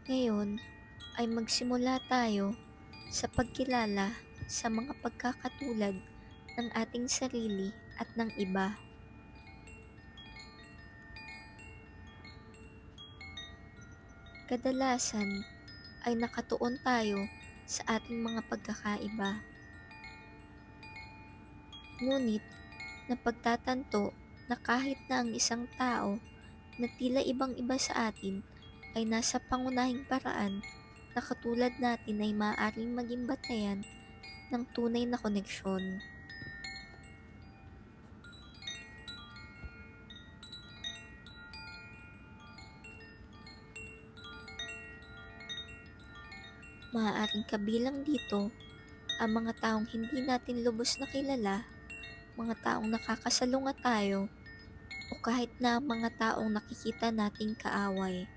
Ngayon ay magsimula tayo sa pagkilala sa mga pagkakatulad ng ating sarili at ng iba. Kadalasan ay nakatuon tayo sa ating mga pagkakaiba. Ngunit napagtatanto na kahit na ang isang tao na tila ibang-iba sa atin ay nasa pangunahing paraan na katulad natin ay maaaring maging batayan ng tunay na koneksyon. Maaaring kabilang dito ang mga taong hindi natin lubos na kilala, mga taong nakakasalungat tayo, o kahit na mga taong nakikita nating kaaway.